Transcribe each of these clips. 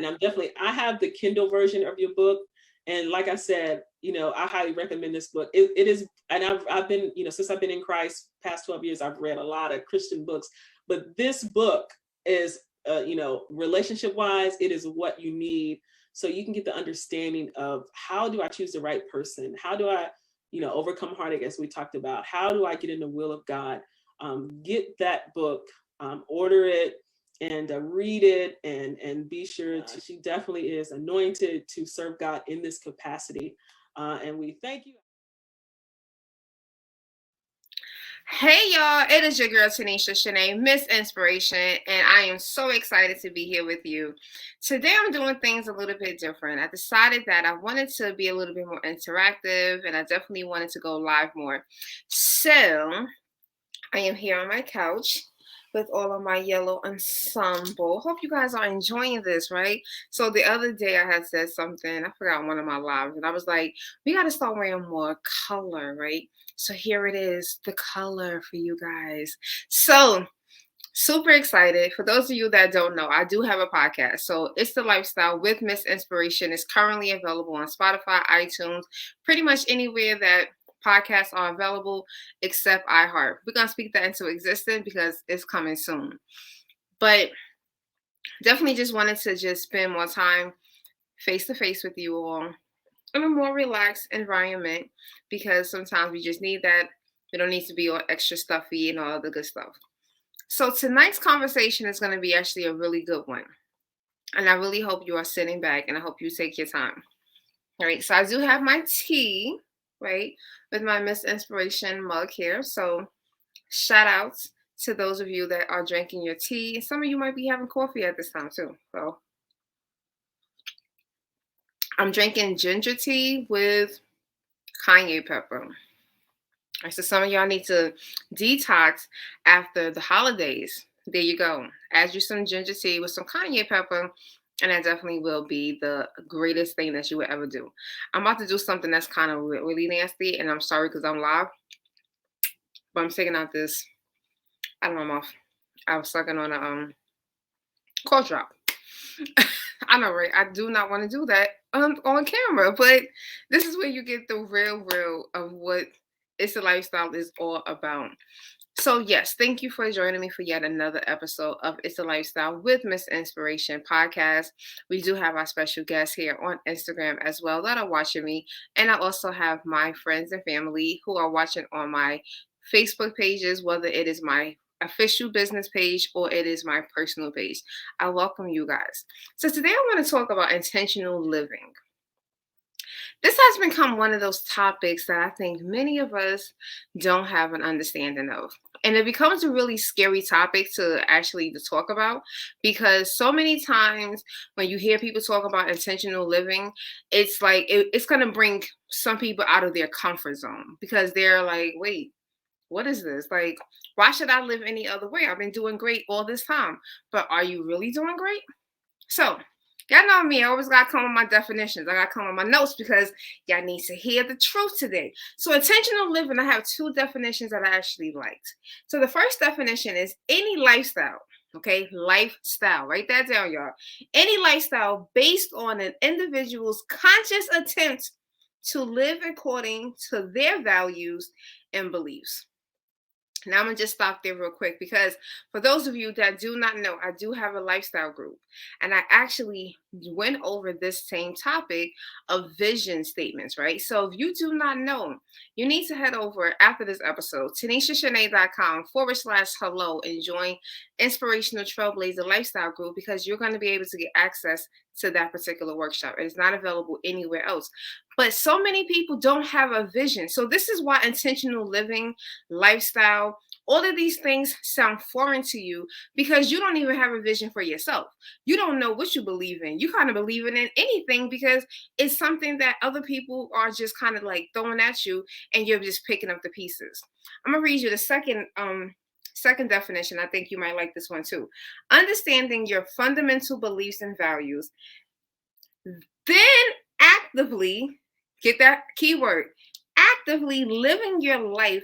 And I have the Kindle version of your book. And like I said, I highly recommend this book. It is, and I've been, since I've been in Christ, past 12 years, I've read a lot of Christian books, but this book is, relationship wise, it is what you need. So you can get the understanding of, how do I choose the right person? How do I, overcome heartache, as we talked about? How do I get in the will of God? Get that book, order it, and read it, and be sure to, she definitely is anointed to serve God in this capacity. And we thank you. Hey y'all, it is your girl Tanisha Shanae, Miss Inspiration, and I am so excited to be here with you. Today I'm doing things a little bit different. I decided that I wanted to be a little bit more interactive, and I definitely wanted to go live more. So I am here on my couch with all of my yellow ensemble. Hope you guys are enjoying this, right? So the other day I had said something, I forgot one of my lives, and I was like, we got to start wearing more color, right? So here it is, the color for you guys. So super excited. For those of you that don't know, I do have a podcast. So It's the Lifestyle with Miss Inspiration is currently available on Spotify, iTunes, pretty much anywhere that podcasts are available except iHeart. We're going to speak that into existence because it's coming soon. But definitely just wanted to just spend more time face to face with you all in a more relaxed environment, because sometimes we just need that. We don't need to be all extra stuffy and all the good stuff. So tonight's conversation is going to be actually a really good one. And I really hope you are sitting back, and I hope you take your time. All right, so I do have my tea, right, with my Miss Inspiration mug here. So shout outs to those of you that are drinking your tea. Some of you might be having coffee at this time too. So I'm drinking ginger tea with cayenne pepper. So some of y'all need to detox after the holidays. There you go. Add you some ginger tea with some cayenne pepper, and that definitely will be the greatest thing that you would ever do. I'm about to do something that's kind of really nasty, and I'm sorry because I'm live, but I'm taking out this, I don't know, I'm off. I was sucking on a cough drop. I know, right? I do not want to do that on camera, but this is where you get the real of what It's the Lifestyle is all about. So yes, thank you for joining me for yet another episode of It's the Lifestyle with Miss Inspiration podcast. We do have our special guests here on Instagram as well that are watching me, and I also have my friends and family who are watching on my Facebook pages, whether it is my official business page or it is my personal page. I welcome you guys. So today I want to talk about intentional living. This has become one of those topics that I think many of us don't have an understanding of. And it becomes a really scary topic to actually to talk about, because so many times when you hear people talk about intentional living, it's like it's going to bring some people out of their comfort zone, because they're like, wait, what is this? Like, why should I live any other way? I've been doing great all this time. But are you really doing great? So, y'all know me. I always got to come with my definitions. I got to come with my notes because y'all need to hear the truth today. So, intentional living, I have two definitions that I actually liked. So, the first definition is any lifestyle. Okay, lifestyle. Write that down, y'all. Any lifestyle based on an individual's conscious attempt to live according to their values and beliefs. Now I'm going to just stop there real quick, because for those of you that do not know, I do have a lifestyle group, and I actually went over this same topic of vision statements, right? So if you do not know, you need to head over after this episode, TanishaShanae.com/hello, and join Inspirational Trailblazer Lifestyle Group, because you're going to be able to get access to that particular workshop. It is not available anywhere else. But so many people don't have a vision. So this is why intentional living, lifestyle, all of these things sound foreign to you, because you don't even have a vision for yourself. You don't know what you believe in. You kind of believe in anything because it's something that other people are just kind of like throwing at you, and you're just picking up the pieces. I'm going to read you the second definition. I think you might like this one too. Understanding your fundamental beliefs and values, then actively, get that keyword, actively living your life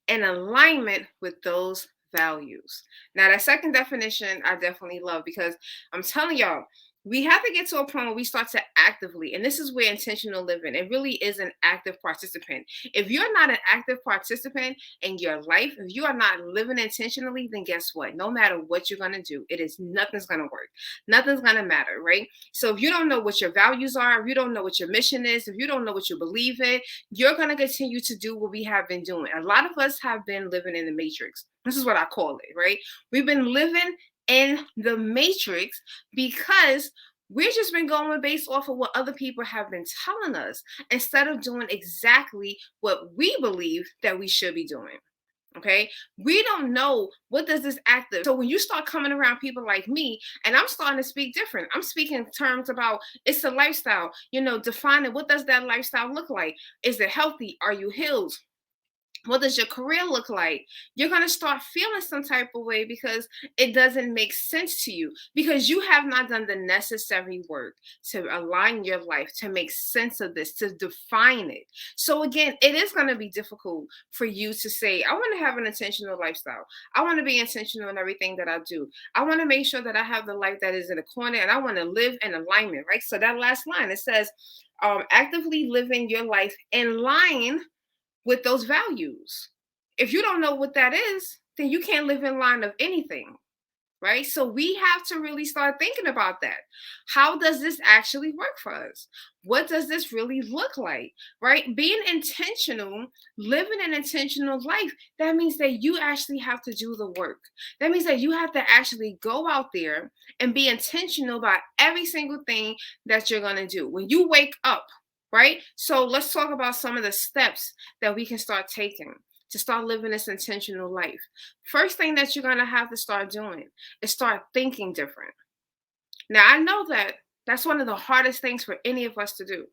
in alignment with those values. Now, that second definition I definitely love, because I'm telling y'all, we have to get to a point where we start to actively, and this is where intentional living, it really is an active participant. If you're not an active participant in your life, if you are not living intentionally, then guess what? No matter what you're going to do, nothing's going to work. Nothing's going to matter, right? So if you don't know what your values are, if you don't know what your mission is, if you don't know what you believe in, you're going to continue to do what we have been doing. A lot of us have been living in the matrix. This is what I call it, right? We've been living in the matrix because we've just been going based off of what other people have been telling us instead of doing exactly what we believe that we should be doing. Okay, we don't know what does this active. So when you start coming around people like me, and I'm starting to speak different, I'm speaking in terms about it's a lifestyle, defining what does that lifestyle look like. Is it healthy? Are you healed? What does your career look like? You're going to start feeling some type of way because it doesn't make sense to you, because you have not done the necessary work to align your life, to make sense of this, to define it. So again, it is going to be difficult for you to say, I want to have an intentional lifestyle. I want to be intentional in everything that I do. I want to make sure that I have the life that is in the corner, and I want to live in alignment, right? So that last line, it says, actively living your life in line with those values. If you don't know what that is, then you can't live in line of anything, right? So we have to really start thinking about that. How does this actually work for us? What does this really look like, right? Being intentional, living an intentional life, that means that you actually have to do the work. That means that you have to actually go out there and be intentional about every single thing that you're going to do. When you wake up, right? So let's talk about some of the steps that we can start taking to start living this intentional life. First thing that you're going to have to start doing is start thinking different. Now, I know that that's one of the hardest things for any of us to do.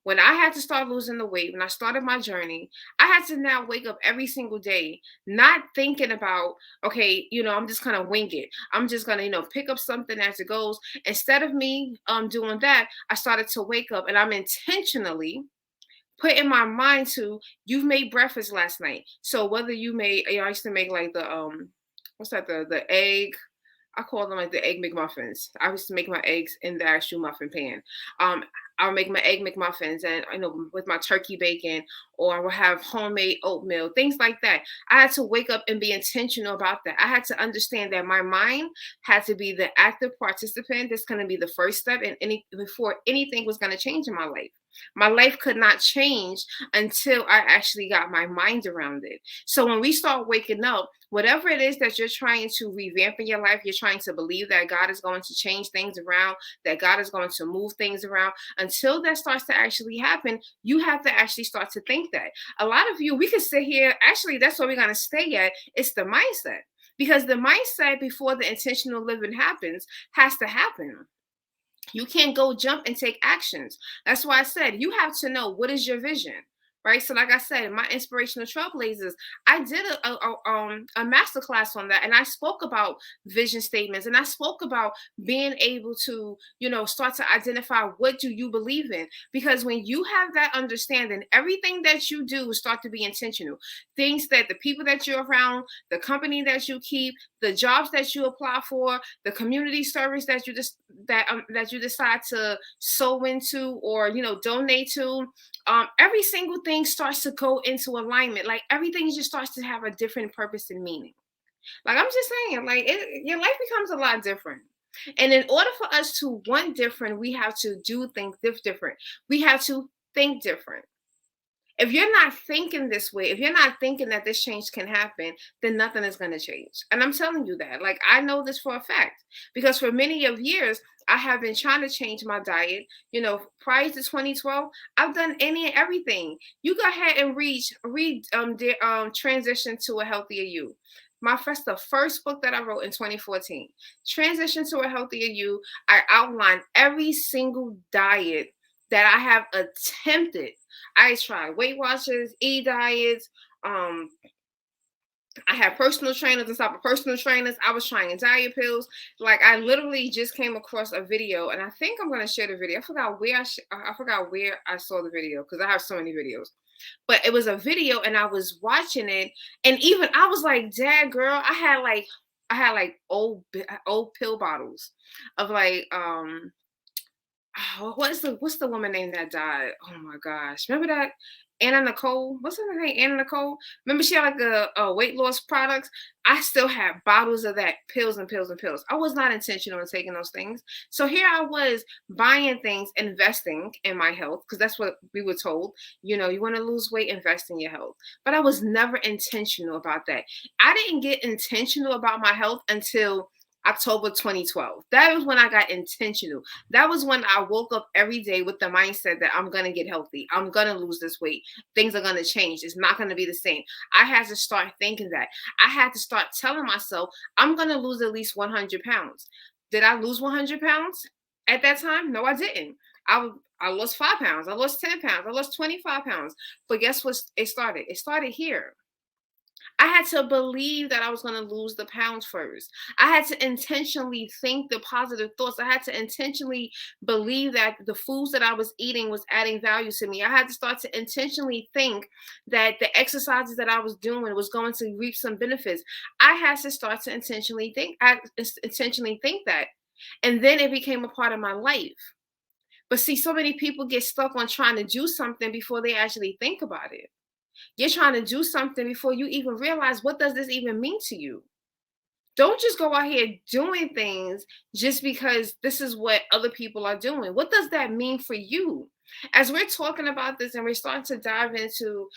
When I had to start losing the weight, when I started my journey, I had to now wake up every single day, not thinking about, okay, I'm just going to wing it. I'm just going to, pick up something as it goes. Instead of me doing that, I started to wake up and I'm intentionally put in my mind to, you've made breakfast last night. So whether you made, I used to make like the, what's that, the egg, I call them like the egg McMuffins. I used to make my eggs in the actual muffin pan. I'll make my egg McMuffins and with my turkey bacon, or I will have homemade oatmeal, things like that. I had to wake up and be intentional about that. I had to understand that my mind had to be the active participant. That's going to be the first step before anything was going to change in my life. My life could not change until I actually got my mind around it. So when we start waking up, whatever it is that you're trying to revamp in your life, you're trying to believe that God is going to change things around, that God is going to move things around. Until that starts to actually happen, you have to actually start to think that. A lot of you, we can sit here, actually, that's where we're going to stay at. It's the mindset. Because the mindset before the intentional living happens has to happen. You can't go jump and take actions. That's why I said you have to know what is your vision, right? So like I said, in my Inspirational Trailblazers, I did a masterclass on that, and I spoke about vision statements, and I spoke about being able to, start to identify what do you believe in. Because when you have that understanding, everything that you do will start to be intentional. Things that the people that you're around, the company that you keep, the jobs that you apply for, the community service that you decide to sow into or donate to, every single thing starts to go into alignment. Like everything just starts to have a different purpose and meaning. Like I'm just saying, like your life becomes a lot different. And in order for us to want different, we have to do things different. We have to think different. If you're not thinking this way, if you're not thinking that this change can happen, then nothing is going to change. And I'm telling you that. Like, I know this for a fact, because for many of years, I have been trying to change my diet. Prior to 2012, I've done any and everything. You go ahead and read Transition to a Healthier You. The first book that I wrote in 2014, Transition to a Healthier You. I outlined every single diet that I have attempted. I tried Weight Watchers, diets. I had personal trainers on top of personal trainers. I was trying diet pills. Like I literally just came across a video, and I think I'm gonna share the video. I forgot where I saw the video because I have so many videos. But it was a video, and I was watching it, and even I was like, "Dad, girl, I had like old pill bottles of like Oh, what's the woman name that died? Oh my gosh. Remember that Anna Nicole? What's her name? Anna Nicole? Remember she had like a weight loss products? I still have bottles of that, pills and pills and pills. I was not intentional in taking those things. So here I was buying things, investing in my health, because that's what we were told. You know, you want to lose weight, invest in your health. But I was never intentional about that. I didn't get intentional about my health until October 2012. That was when I got intentional. That was when I woke up every day with the mindset that I'm going to get healthy. I'm going to lose this weight. Things are going to change. It's not going to be the same. I had to start thinking that. I had to start telling myself, I'm going to lose at least 100 pounds. Did I lose 100 pounds at that time? No, I didn't. I lost 5 pounds. I lost 10 pounds. I lost 25 pounds. But guess what? It started. It started here. I had to believe that I was going to lose the pounds first. I had to intentionally think the positive thoughts. I had to intentionally believe that the foods that I was eating was adding value to me. I had to start to intentionally think that the exercises that I was doing was going to reap some benefits. I had to start to intentionally think that. And then it became a part of my life. But see, so many people get stuck on trying to do something before they actually think about it. You're trying to do something before you even realize, what does this even mean to you? Don't just go out here doing things just because this is what other people are doing. What does that mean for you? As we're talking about this and we're starting to dive into,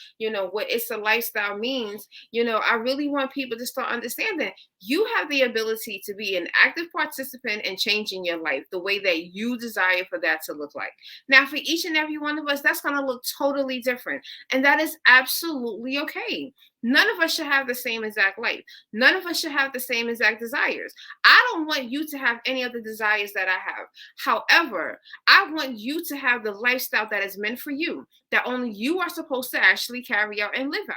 what it's a lifestyle means, I really want people to start understanding you have the ability to be an active participant in changing your life the way that you desire for that to look like. Now, for each and every one of us, that's going to look totally different. And that is absolutely okay. None of us should have the same exact life. None of us should have the same exact desires. I don't want you to have any of the desires that I have. However, I want you to have the lifestyle that is meant for you, that only you are supposed to actually carry out and live out.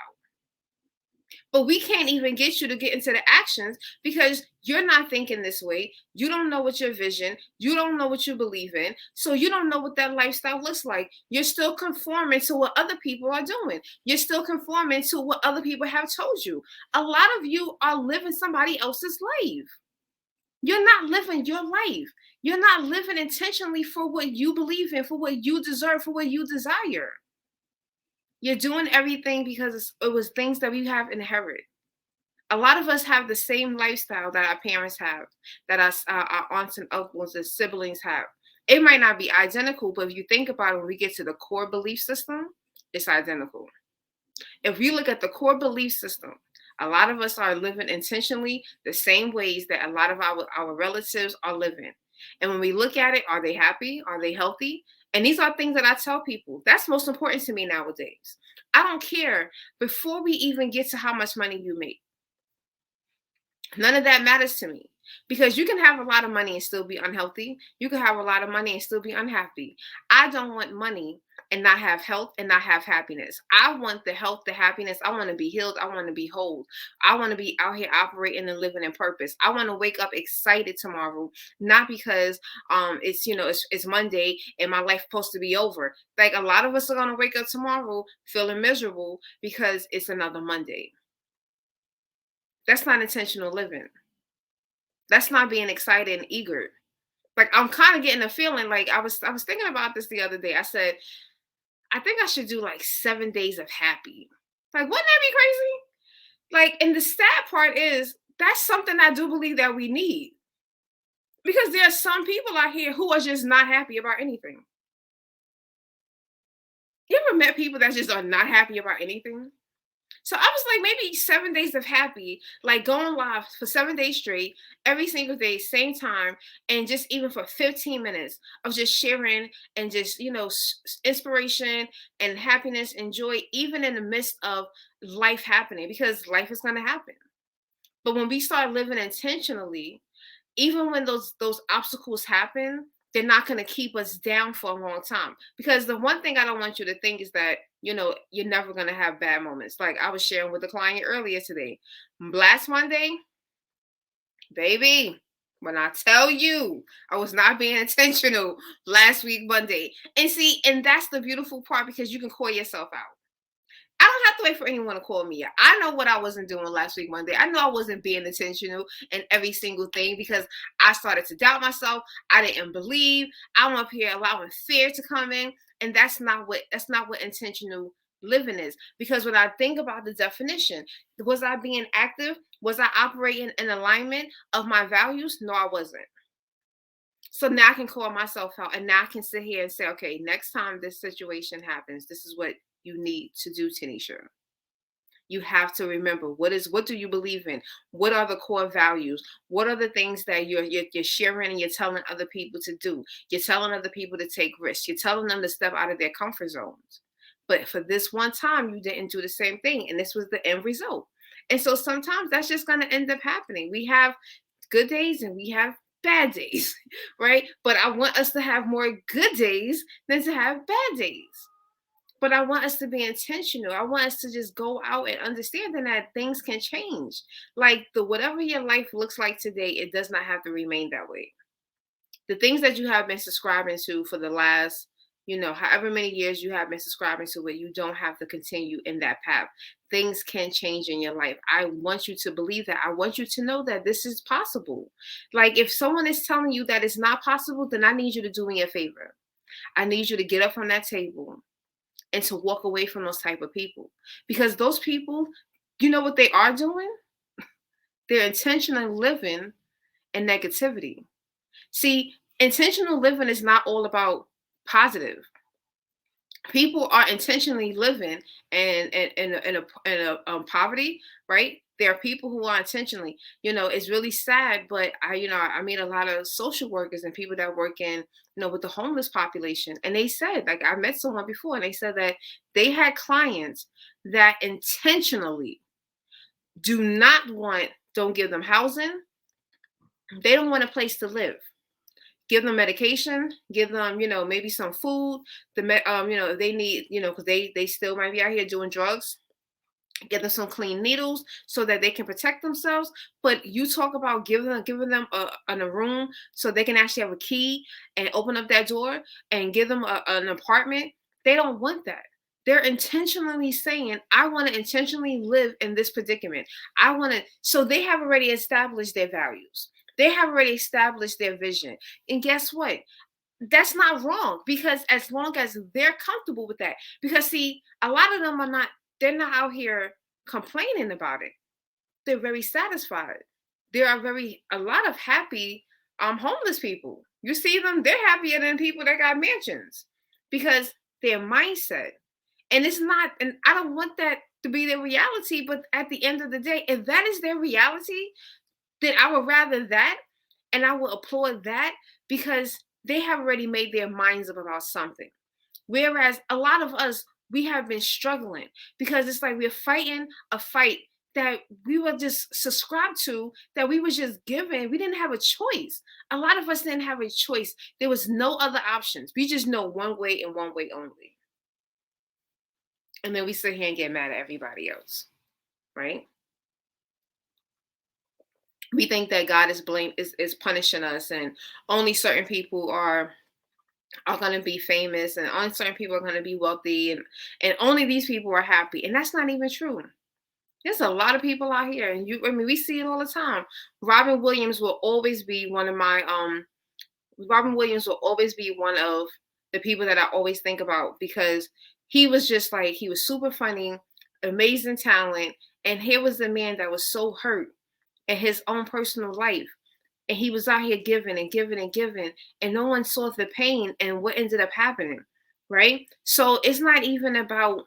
But we can't even get you to get into the actions because you're not thinking this way. You don't know what your vision, you don't know what you believe in. So you don't know what that lifestyle looks like. You're still conforming to what other people are doing. You're still conforming to what other people have told you. A lot of you are living somebody else's life. You're not living your life. You're not living intentionally for what you believe in, for what you deserve, for what you desire. You're doing everything because it was things that we have inherited. A lot of us have the same lifestyle that our parents have, that our aunts and uncles and siblings have. It might not be identical, but if you think about it, when we get to the core belief system, it's identical. If we look at the core belief system, a lot of us are living intentionally the same ways that a lot of our relatives are living. And when we look at it, are they happy? Are they healthy? And these are things that I tell people. That's most important to me nowadays. I don't care before we even get to how much money you make. None of that matters to me, because you can have a lot of money and still be unhealthy. You can have a lot of money and still be unhappy. I don't want money and not have health and not have happiness. I want the health, the happiness. I want to be healed. I want to be whole. I want to be out here operating and living in purpose. I want to wake up excited tomorrow, not because it's Monday and my life's supposed to be over. Like, a lot of us are going to wake up tomorrow feeling miserable because it's another Monday. That's not intentional living. That's not being excited and eager. Like, I'm kind of getting a feeling like I was thinking about this the other day. I said, I think I should do like 7 days of happy. Like, wouldn't that be crazy? Like, and the sad part is that's something I do believe that we need. Because there are some people out here who are just not happy about anything. You ever met people that just are not happy about anything? So I was like, maybe 7 days of happy, like going live for 7 days straight, every single day, same time, and just even for 15 minutes of just sharing and just, inspiration and happiness and joy, even in the midst of life happening, because life is going to happen. But when we start living intentionally, even when those obstacles happen, they're not going to keep us down for a long time. Because the one thing I don't want you to think is that, you're never going to have bad moments. Like I was sharing with a client earlier today. Last Monday, baby, when I tell you I was not being intentional last week, Monday. And see, and that's the beautiful part, because you can call yourself out. I don't have to wait for anyone to call me out. I know what I wasn't doing last week, Monday. I know I wasn't being intentional in every single thing because I started to doubt myself. I didn't believe. I'm up here allowing fear to come in, and that's not what intentional living is. Because when I think about the definition, was I being active? Was I operating in alignment of my values? No, I wasn't. So now I can call myself out, and now I can sit here and say, okay, next time this situation happens, this is what you need to do, Tanisha. You have to remember what do you believe in? What are the core values? What are the things that you're sharing and you're telling other people to do? You're telling other people to take risks. You're telling them to step out of their comfort zones. But for this one time, you didn't do the same thing, and this was the end result. And so sometimes that's just going to end up happening. We have good days and we have bad days, right? But I want us to have more good days than to have bad days. But I want us to be intentional. I want us to just go out and understanding that things can change. Like the whatever your life looks like today, it does not have to remain that way. The things that you have been subscribing to for the last, however many years you have been subscribing to it, you don't have to continue in that path. Things can change in your life. I want you to believe that. I want you to know that this is possible. Like if someone is telling you that it's not possible, then I need you to do me a favor. I need you to get up from that table and to walk away from those type of people. Because those people, you know what they are doing? They're intentionally living in negativity. See, intentional living is not all about positive. People are intentionally living in a poverty, right? There are people who are intentionally, it's really sad, but I meet a lot of social workers and people that work in, with the homeless population. And they said, like, I met someone before and they said that they had clients that intentionally don't give them housing. They don't want a place to live. Give them medication, give them, maybe some food. If they need, because they still might be out here doing drugs. Give them some clean needles so that they can protect themselves. But you talk about giving them a room so they can actually have a key and open up that door and give them an apartment. They don't want that. They're intentionally saying, I want to intentionally live in this predicament. So they have already established their values. They have already established their vision. And guess what? That's not wrong, because as long as they're comfortable with that, because see, a lot of them they're not out here complaining about it. They're very satisfied. There are a lot of happy homeless people. You see them, they're happier than people that got mansions because their mindset. And I don't want that to be their reality, but at the end of the day, if that is their reality, then I would rather that, and I will applaud that, because they have already made their minds up about something. Whereas a lot of us, we have been struggling because it's like we're fighting a fight that we were just subscribed to, that we were just given. We didn't have a choice. A lot of us didn't have a choice. There was no other options. We just know one way and one way only. And then we sit here and get mad at everybody else, right? We think that God is punishing us, and only certain people are going to be famous, and only certain people are going to be wealthy, and only these people are happy. And that's not even true. There's a lot of people out here, and we see it all the time. Robin Williams will always be one of the people that I always think about, because he was super funny, amazing talent. And here was a man that was so hurt in his own personal life. And he was out here giving and giving and giving, and no one saw the pain and what ended up happening, right? So it's not even about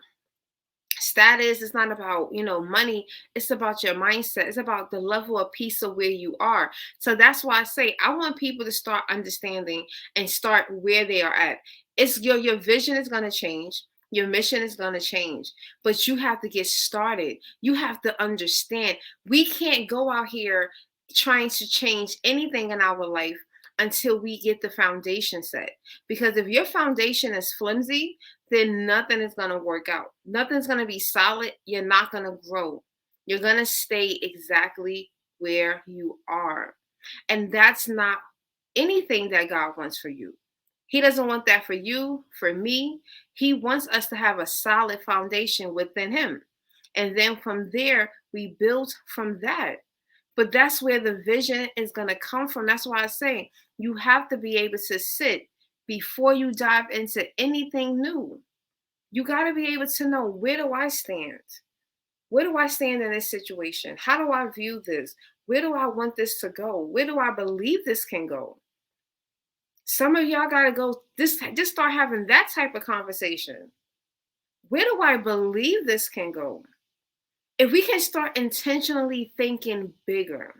status. It's not about, money. It's about your mindset. It's about the level of peace of where you are. So that's why I say I want people to start understanding and start where they are at. It's your vision is going to change. Your mission is going to change, but you have to get started. You have to understand. We can't go out here trying to change anything in our life until we get the foundation set. Because if your foundation is flimsy, then nothing is going to work out. Nothing's going to be solid. You're not going to grow. You're going to stay exactly where you are. And that's not anything that God wants for you. He doesn't want that for you, for me. He wants us to have a solid foundation within him. And then from there, we build from that. But that's where the vision is going to come from. That's why I say you have to be able to sit before you dive into anything new. You got to be able to know, where do I stand? Where do I stand in this situation? How do I view this? Where do I want this to go? Where do I believe this can go? Some of y'all got to go, just start having that type of conversation. Where do I believe this can go? If we can start intentionally thinking bigger,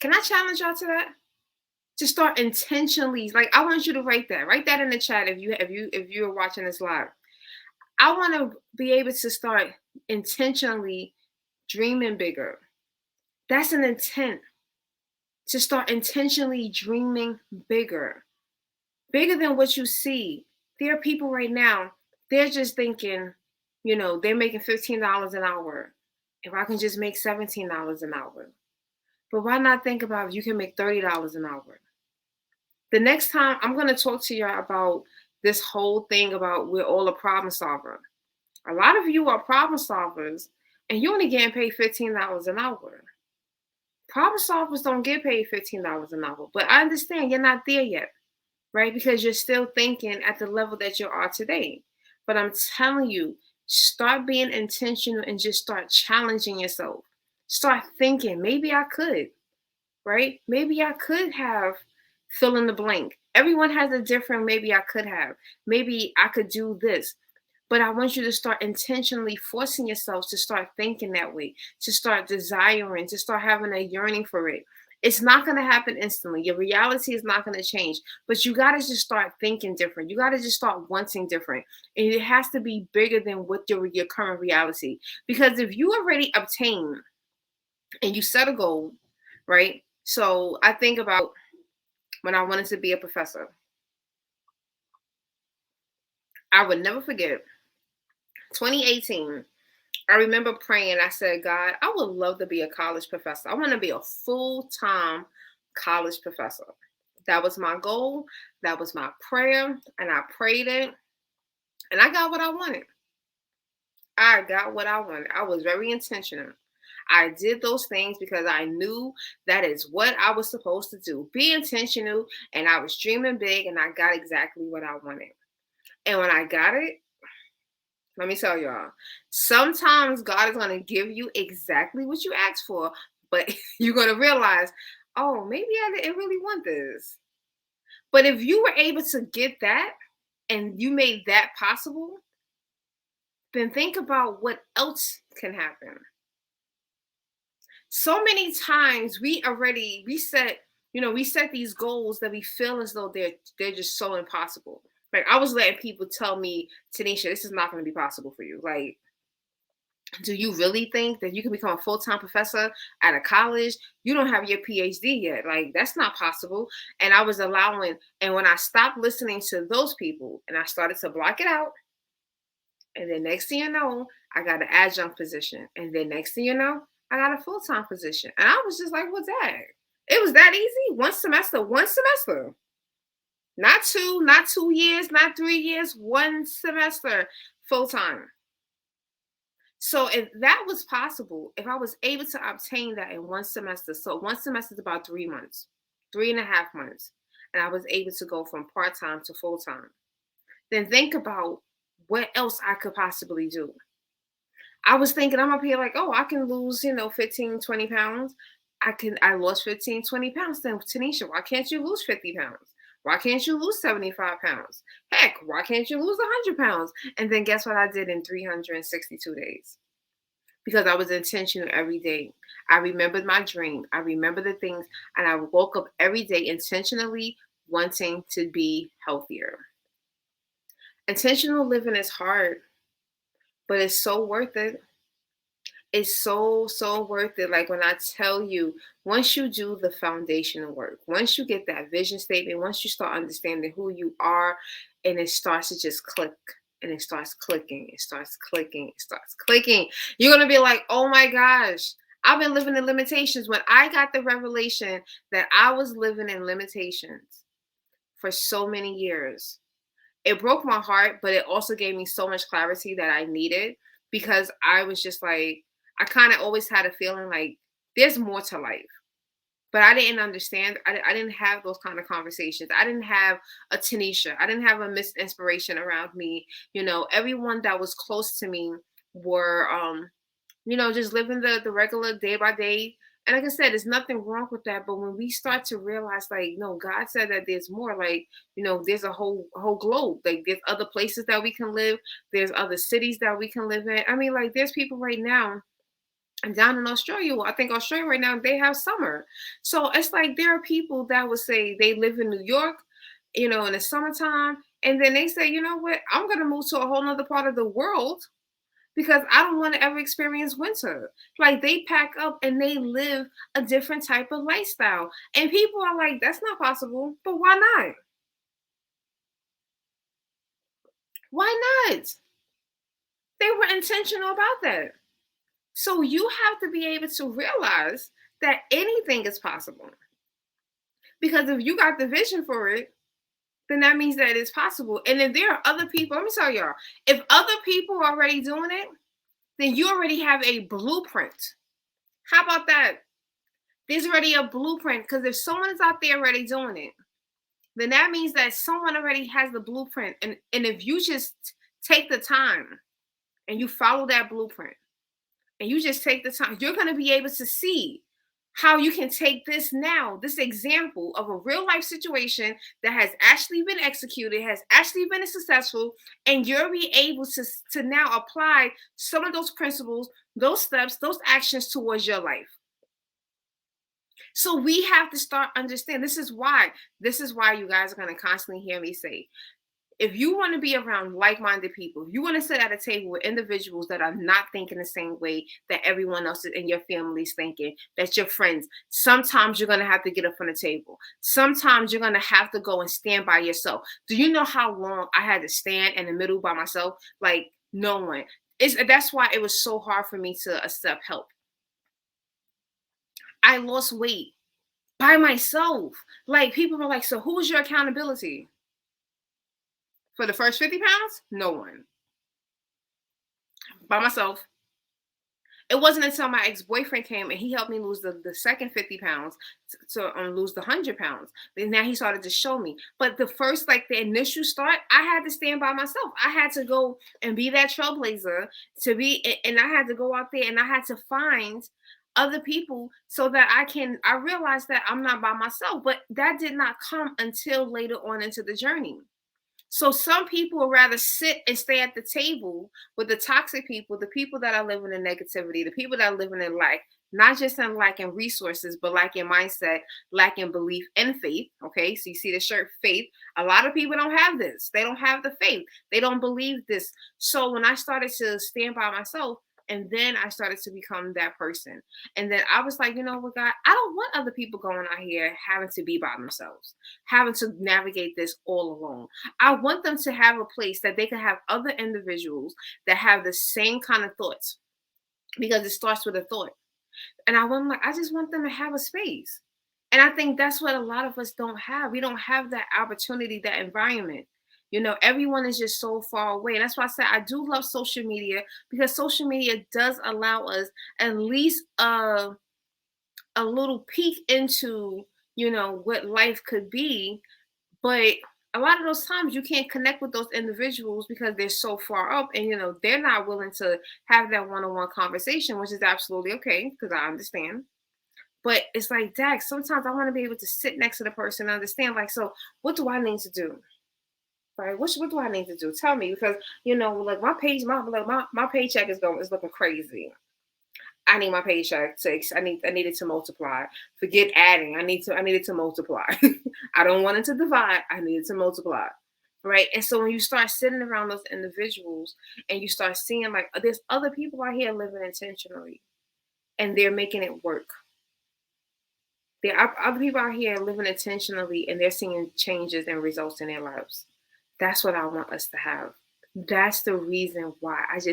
can I challenge y'all to that? To start intentionally, like, I want you to write that in the chat if you're watching this live. I want to be able to start intentionally dreaming bigger. That's an intent, to start intentionally dreaming bigger than what you see. There are people right now, they're just thinking, they're making $15 an hour. If I can just make $17 an hour. But why not think about if you can make $30 an hour? The next time I'm going to talk to y'all about this whole thing about we're all a problem solver. A lot of you are problem solvers and you're only getting paid $15 an hour. Problem solvers don't get paid $15 an hour, but I understand you're not there yet, right? Because you're still thinking at the level that you are today. But I'm telling you, start being intentional and just start challenging yourself. Start thinking, maybe I could, right? Maybe I could have fill in the blank. Everyone has a different maybe I could have. Maybe I could do this. But I want you to start intentionally forcing yourself to start thinking that way, to start desiring, to start having a yearning for it. It's not going to happen instantly. Your reality is not going to change, but you got to just start thinking different. You got to just start wanting different. And it has to be bigger than what your current reality. Because if you already obtain and you set a goal, right? So I think about when I wanted to be a professor. I would never forget 2018. I remember praying. I said, God, I would love to be a college professor. I want to be a full-time college professor. That was my goal. That was my prayer. And I prayed it. And I got what I wanted. I got what I wanted. I was very intentional. I did those things because I knew that is what I was supposed to do. Be intentional. And I was dreaming big and I got exactly what I wanted. And when I got it, let me tell y'all, sometimes God is going to give you exactly what you asked for, but you're going to realize, oh, maybe I didn't really want this. But if you were able to get that and you made that possible, then think about what else can happen. So many times we set these goals that we feel as though they're just so impossible. Like, I was letting people tell me, Tanisha, this is not going to be possible for you. Like, do you really think that you can become a full-time professor at a college? You don't have your PhD yet. Like, that's not possible. And I was and when I stopped listening to those people and I started to block it out, and then next thing you know, I got an adjunct position. And then next thing you know, I got a full-time position. And I was just like, what's that? It was that easy. One semester. Not 2 years, not 3 years, 1 semester full-time. So if that was possible, if I was able to obtain that in 1 semester, so 1 semester is about 3 months, 3.5 months, and I was able to go from part-time to full-time, then think about what else I could possibly do. I was thinking, I'm up here like, oh, I can lose, 15, 20 pounds. I lost 15, 20 pounds. Then Tanisha, why can't you lose 50 pounds? Why can't you lose 75 pounds? Heck, why can't you lose 100 pounds? And then guess what I did in 362 days? Because I was intentional every day. I remembered my dream. I remember the things, and I woke up every day intentionally wanting to be healthier. Intentional living is hard, but it's so worth it. It's so, so worth it. Like, when I tell you, once you do the foundational work, once you get that vision statement, once you start understanding who you are, and it starts to just click, and it starts clicking, you're going to be like, oh my gosh, I've been living in limitations. When I got the revelation that I was living in limitations for so many years. It broke my heart, but it also gave me so much clarity that I needed, because I was just like, I kind of always had a feeling like there's more to life. But I didn't understand. I didn't have those kind of conversations. I didn't have a Tanisha. I didn't have a Miss Inspiration around me. Everyone that was close to me were, just living the regular day by day. And like I said, there's nothing wrong with that. But when we start to realize, like, no, God said that there's more. Like, there's a whole globe. Like, there's other places that we can live. There's other cities that we can live in. I mean, like, there's people right now. And down in Australia, I think Australia right now, they have summer. So it's like there are people that would say they live in New York, in the summertime. And then they say, you know what, I'm going to move to a whole nother part of the world because I don't want to ever experience winter. Like, they pack up and they live a different type of lifestyle. And people are like, that's not possible. But why not? Why not? They were intentional about that. So you have to be able to realize that anything is possible. Because if you got the vision for it, then that means that it's possible. And if there are other people, let me tell y'all, if other people are already doing it, then you already have a blueprint. How about that? There's already a blueprint, because if someone is out there already doing it, then that means that someone already has the blueprint. And if you just take the time and you follow that blueprint, and you just take the time, you're going to be able to see how you can take this example of a real life situation that has actually been executed, has actually been successful, and you'll be able to now apply some of those principles, those steps, those actions towards your life. So we have to start understanding. This is why you guys are going to constantly hear me say, if you want to be around like-minded people, if you want to sit at a table with individuals that are not thinking the same way that everyone else in your family is thinking, that's your friends, sometimes you're going to have to get up from the table. Sometimes you're going to have to go and stand by yourself. Do you know how long I had to stand in the middle by myself? Like, no one. That's why it was so hard for me to accept help. I lost weight by myself. Like, people were like, so who's your accountability? For the first 50 pounds, no one. By myself. It wasn't until my ex-boyfriend came and he helped me lose the second 50 pounds to lose the 100 pounds. Then now he started to show me. But the first, like the initial start, I had to stand by myself. I had to go and be that trailblazer and I had to go out there and I had to find other people so that I realized that I'm not by myself. But that did not come until later on into the journey. So some people would rather sit and stay at the table with the toxic people, the people that are living in negativity, the people that are living in lack, not just in lacking resources, but lacking mindset, lacking belief and faith. Okay, so you see the shirt, faith. A lot of people don't have this. They don't have the faith. They don't believe this. So when I started to stand by myself, and then I started to become that person. And then I was like, you know what, God, I don't want other people going out here having to be by themselves, having to navigate this all alone. I want them to have a place that they can have other individuals that have the same kind of thoughts, because it starts with a thought. And I just want them to have a space. And I think that's what a lot of us don't have. We don't have that opportunity, that environment. Everyone is just so far away. And that's why I said I do love social media, because social media does allow us at least a little peek into, what life could be. But a lot of those times you can't connect with those individuals because they're so far up and, they're not willing to have that one-on-one conversation, which is absolutely okay, because I understand. But it's like, Dag, sometimes I want to be able to sit next to the person and understand, like, so what do I need to do? Right? What do I need to do? Tell me, because like my paycheck is looking crazy. I need my paycheck I need it to multiply. Forget adding. I need it to multiply. I don't want it to divide. I need it to multiply. Right? And so when you start sitting around those individuals and you start seeing, like, there's other people out here living intentionally and they're making it work. There are other people out here living intentionally and they're seeing changes and results in their lives. That's what I want us to have. That's the reason why at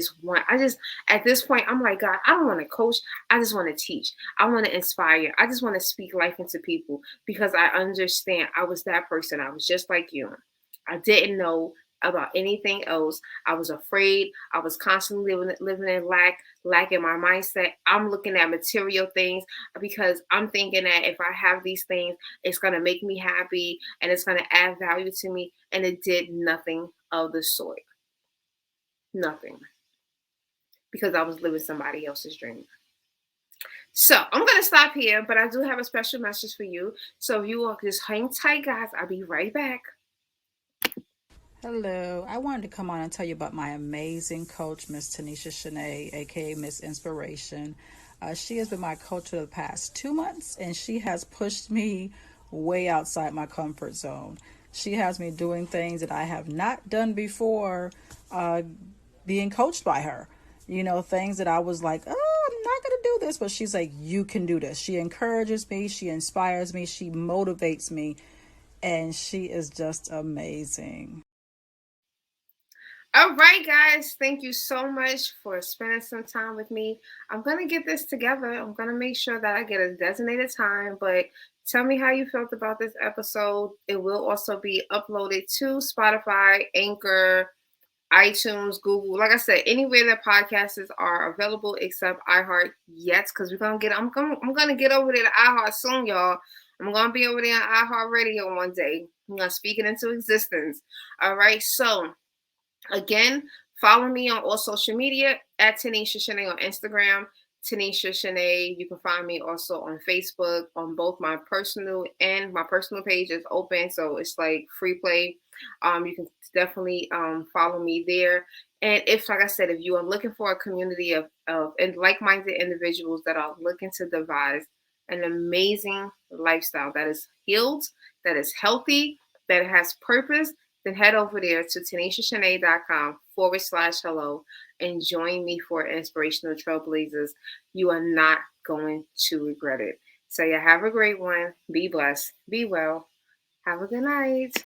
this point, I'm like, God, I don't want to coach. I just want to teach. I want to inspire. I just want to speak life into people because I understand I was that person. I was just like you. I didn't know about anything else. I was afraid. I was constantly living in lack in my mindset. I'm looking at material things because I'm thinking that if I have these things, it's going to make me happy and it's going to add value to me. And it did nothing of the sort. Nothing. Because I was living somebody else's dream. So I'm going to stop here, but I do have a special message for you. So if you will just hang tight, guys, I'll be right back. Hello. I wanted to come on and tell you about my amazing coach, Miss Tanisha Shanae, aka Miss Inspiration. She has been my coach for the past 2 months, and she has pushed me way outside my comfort zone. She has me doing things that I have not done before, being coached by her. You know, things that I was like, oh, I'm not going to do this. But she's like, you can do this. She encourages me. She inspires me. She motivates me. And she is just amazing. All right, guys. Thank you so much for spending some time with me. I'm going to get this together. I'm going to make sure that I get a designated time, but tell me how you felt about this episode. It will also be uploaded to Spotify, Anchor, iTunes, Google. Like I said, anywhere that podcasts are available except iHeart yet, because I'm gonna get over there to iHeart soon, y'all. I'm gonna be over there on iHeart Radio one day. I'm gonna speak it into existence. All right, so again, follow me on all social media at Tanisha Shanae on Instagram. Tanisha Shanae. You can find me also on Facebook on both my personal page is open, so it's like free play. You can definitely follow me there. And if, like I said, if you are looking for a community of like-minded individuals that are looking to devise an amazing lifestyle that is healed, that is healthy, that has purpose, then head over there to tanishashanae.com/hello and join me for Inspirational Trailblazers. You are not going to regret it. So, yeah, have a great one. Be blessed. Be well. Have a good night.